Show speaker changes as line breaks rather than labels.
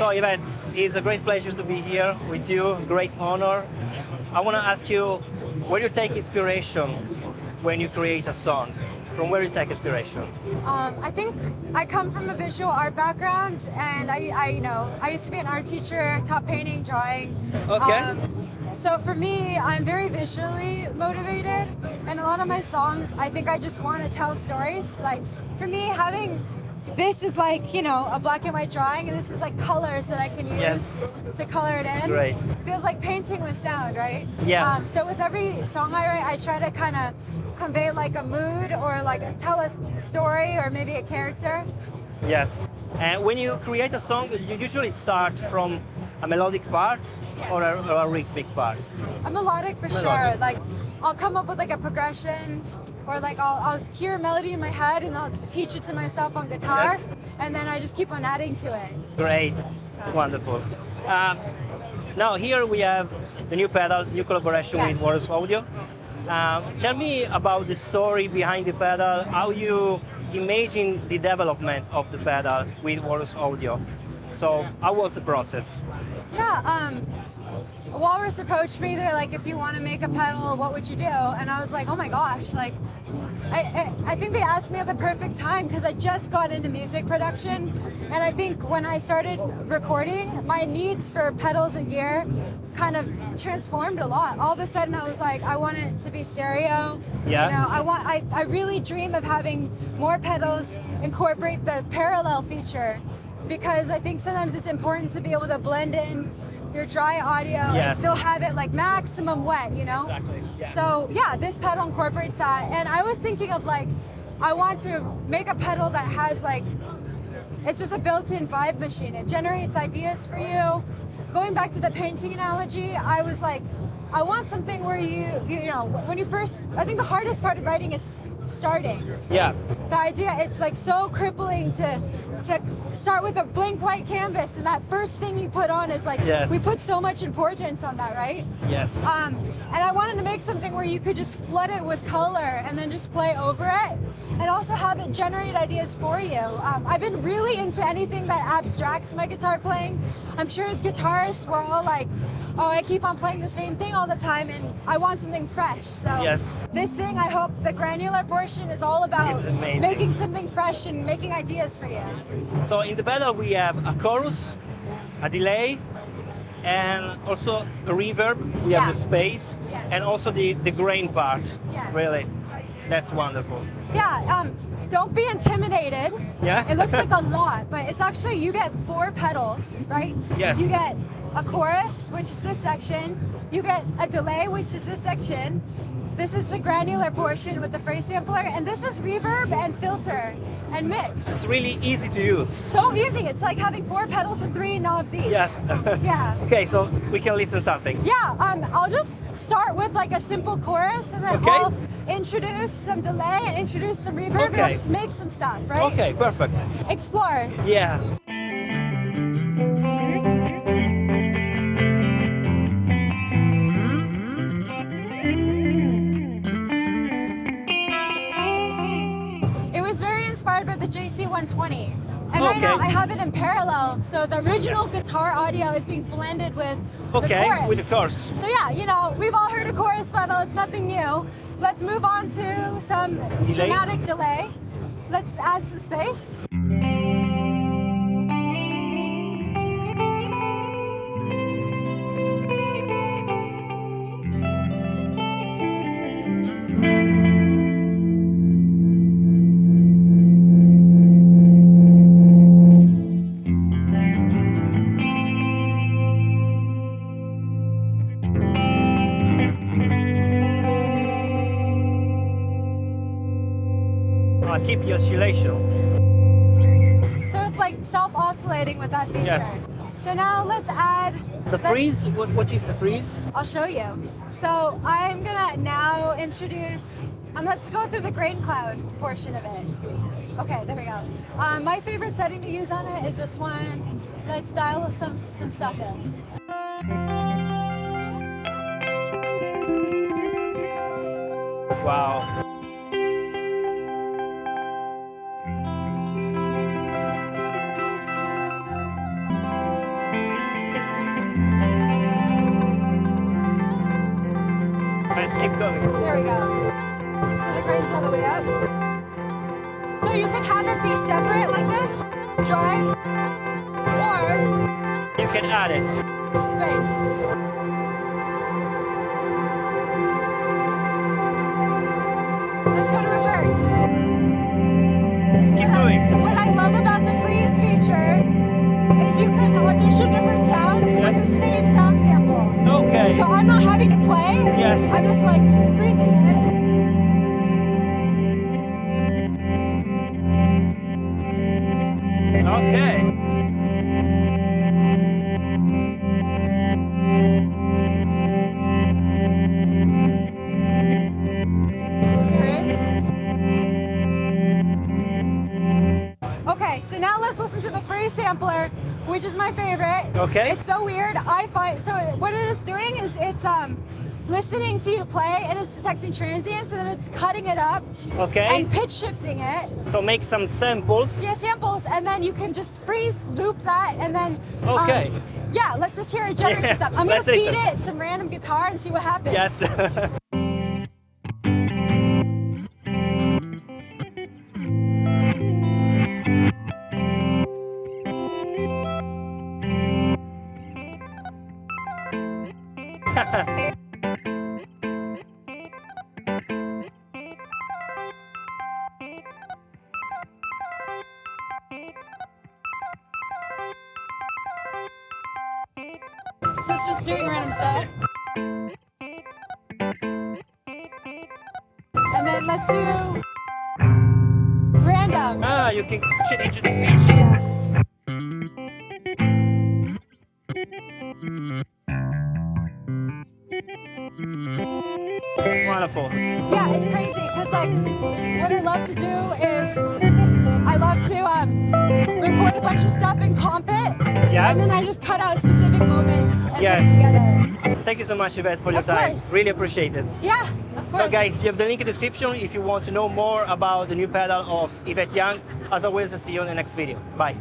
So Yvette, it's a great pleasure to be here with you, great honor. I want to ask you, where do you take inspiration when you create a song? From where do you take inspiration?
I think I come from a visual art background, and I used to be an art teacher, taught painting, drawing.
Okay.
So for me, I'm very visually motivated, and a lot of my songs, I think I just want to tell stories. Like for me, having this is like, a black and white drawing, and this is like colors that I can use to color it in.
Great.
Feels like painting with sound, right?
Yeah.
So with every song I write, I try to kind of convey like a mood or tell a story or maybe a character.
Yes. And when you create a song, you usually start from a melodic part or a rhythmic part?
A melodic for sure. Like I'll come up with like a progression, or like I'll hear a melody in my head and I'll teach it to myself on guitar, and then I just keep on adding to it.
Great. Wonderful. Now here we have the new pedal, new collaboration with Walrus Audio. Tell me about the story behind the pedal, how you imagine the development of the pedal with Walrus Audio. So how was the process?
Yeah, Walrus approached me. They're like, if you want to make a pedal, what would you do? And I was like, oh my gosh, like, I think they asked me at the perfect time because I just got into music production. And I think when I started recording, my needs for pedals and gear kind of transformed a lot. All of a sudden I was like, I want it to be stereo.
Yeah.
I really dream of having more pedals incorporate the parallel feature, because I think sometimes it's important to be able to blend in your dry audio and still have it like maximum wet,
Exactly. Yeah.
So yeah, this pedal incorporates that. And I was thinking of like, I want to make a pedal that has like, it's just a built-in vibe machine. It generates ideas for you. Going back to the painting analogy, I was like, I want something where when you first, I think the hardest part of writing is starting.
Yeah.
The idea, it's like so crippling to start with a blank white canvas, and that first thing you put on is like, we put so much importance on that, right?
Yes.
And I wanted to make something where you could just flood it with color and then just play over it, and also have it generate ideas for you. I've been really into anything that abstracts my guitar playing. I'm sure as guitarists, we're all like, oh, I keep on playing the same thing all the time, and I want something fresh. So this thing, I hope the granular portion is all about making something fresh and making ideas for you.
So in the pedal we have a chorus, a delay, and also a reverb. We have the space, and also the grain part. Really, that's wonderful.
Yeah, don't be intimidated.
Yeah.
It looks like a lot, but it's actually, you get 4 pedals, right?
Yes.
You get a chorus, which is this section. You get a delay, which is this section. This is the granular portion with the phrase sampler, and this is reverb and filter and mix.
It's really easy to use.
So easy. It's like having 4 pedals and 3 knobs each.
Yes.
Yeah.
Okay, so we can listen something.
Yeah, I'll just start with like a simple chorus, and then I'll introduce some delay and introduce some reverb, and I'll just make some stuff, right?
Okay, perfect.
Explore.
Yeah.
Inspired by the JC120, and right now I have it in parallel, so the original guitar audio is being blended with the chorus.
With the chorus.
So yeah, we've all heard a chorus pedal, it's nothing new. Let's move on to some dramatic delay. Let's add some space.
Keep your oscillation.
So it's like self-oscillating with that feature.
Yes.
So now let's add
the freeze. What is the freeze?
I'll show you. So I'm gonna now introduce, let's go through the grain cloud portion of it. Okay, there we go. My favorite setting to use on it is this one. Let's dial some stuff in.
Wow. Let's keep going.
There we go. So the grain's all the way up. So you can have it be separate like this, dry, or
You can add it.
space. Let's go to reverse.
Let's keep going.
What I love about the freeze feature is you can audition different sounds with the same sound sample.
Okay.
So I'm not having to play.
Yes.
I'm just like freezing it.
Okay.
Serious? Okay, so now let's listen to the freeze sampler, which is my favorite.
Okay.
It's so weird. So what it is doing is it's listening to you play and it's detecting transients and then it's cutting it up
Okay.
and pitch shifting it.
So make some samples.
Yeah, samples, and then you can just freeze loop that and then
Okay.
yeah, let's just hear it generate
Yeah,
some stuff. I'm gonna
let's take
feed
them.
it some random guitar and see what happens.
Yes.
So it's just doing random stuff. And then let's do random.
You can change the pitch.
Yeah.
Wonderful.
Yeah, it's crazy because like what I love to do is I love to record a bunch of stuff and comp it,
Yeah.
and then I just cut out specific moments and
Yes.
put it together.
Thank you so much, Yvette, for your
Of
time.
course.
Really appreciate it.
Yeah, of course.
So guys, you have the link in the description if you want to know more about the new pedal of Yvette Young. As always, I'll see you in the next video. Bye.